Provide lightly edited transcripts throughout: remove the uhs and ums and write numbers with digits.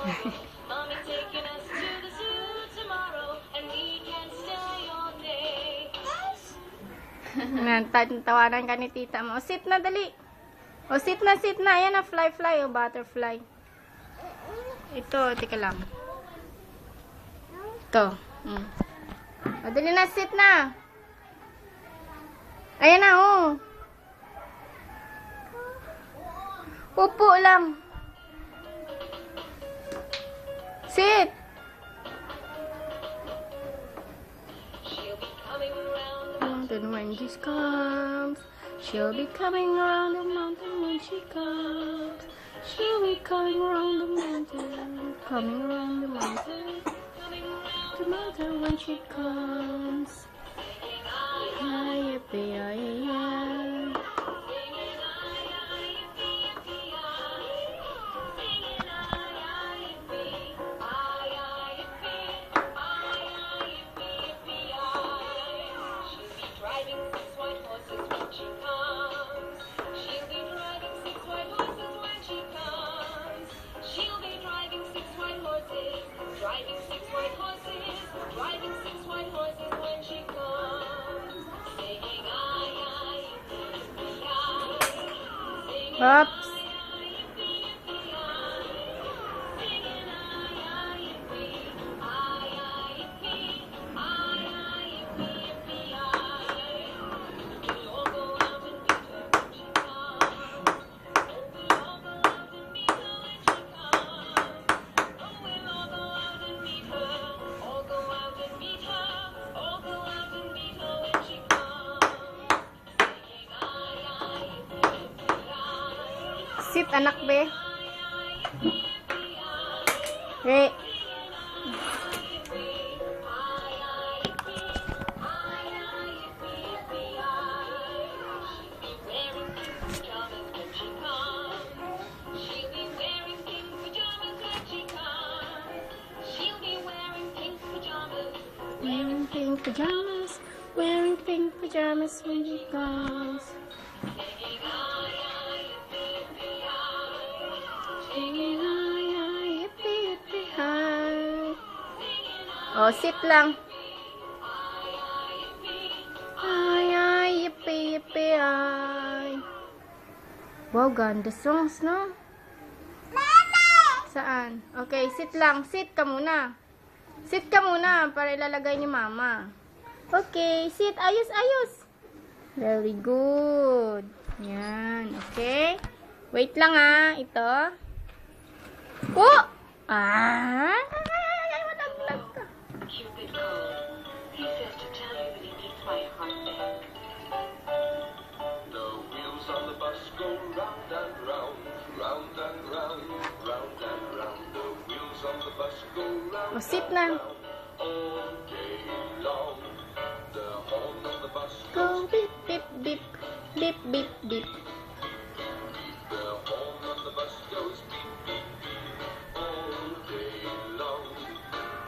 Mommy taking us to the zoo tomorrow, and we can stay all day. Tawanan ka ni tita mo. O, sit na, dali. O, sit na, sit na. Ayan na, fly, fly. O, butterfly. Ito, tika lang. Ito. O, dali na, sit na. Ayan na, o. Upo lang. Sit. Mountain when she comes. She'll be coming around the mountain when she comes. She'll be coming around the mountain. Coming around the mountain. The mountain when she comes. Hi, yippee, hi, Oops. Sit, anak be. Hey. Wearing pink pajamas when she comes. Oh, sit lang. Ay, ay, yippee, yippee, ay. Wow, ganda songs, no? Saan? Okay, sit lang. Sit ka muna. Sit ka muna para ilalagay ni mama. Okay, sit. Ayos, ayos. Very good. Yan, okay. Wait lang, ah. Ito. Oh! Ah! Malaglag ka. Cupid called. He says to tell you that he needs my heart back. The wheels on the bus go round and round, round and round, round and round. The wheels on the bus go round O, sit na. all day long. The horn of the bus Go beep, beep, beep. Beep, beep, beep. the horn of the bus goes beep, beep, beep all day long.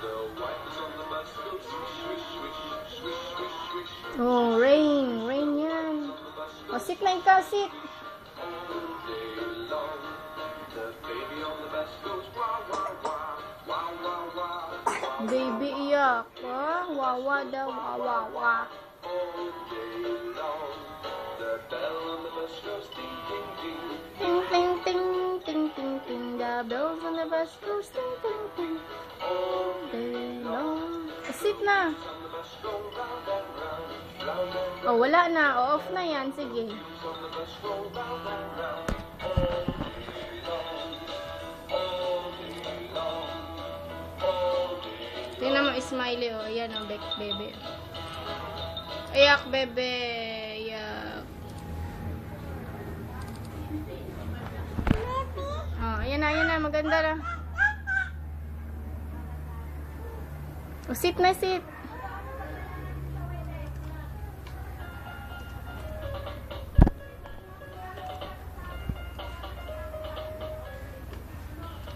The wipers on the bus go swish, swish, swish, swish, swish, swish. Oh, rain. Rain yan. O, sit lang ikaw, sit. All day long. The baby on the bus goes wah, wah, wah, wah, wah, wah, wah. Baby, iyak. Ah, wawa daw. Wawa, wawa. All day long. The bell on the bus goes ding, ding, ding. Ting, ting, ting, ting, ting, ting. The bells on the bus goes ting, ting, ting. All Day long. O, sit na. on the bus go round and round, round and round. O, wala na. O, off na yan. Sige. On the bus go round and round. All day long. All day long. All day. Tingnan mo, smiley. O, ayan o, bebe. Iyak, bebe. Iyak. Oh, ayan na. Maganda na. O, sit na, sit.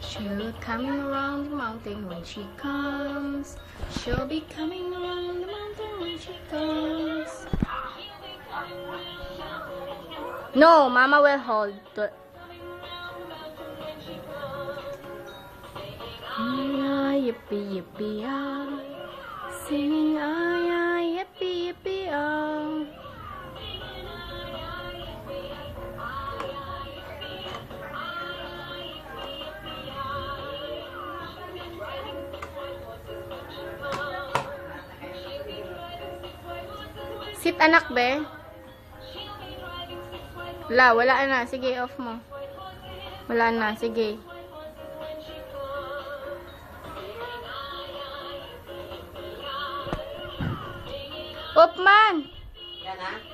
She'll coming around the mountain when she comes. She'll be coming around the mountain when she comes. No, Mama will hold. yippee, singing ay, ay, yippee, yippee, Sit anak be. Wala na. Sige, off mo. Wala na, sige. Off man! Yan, ha?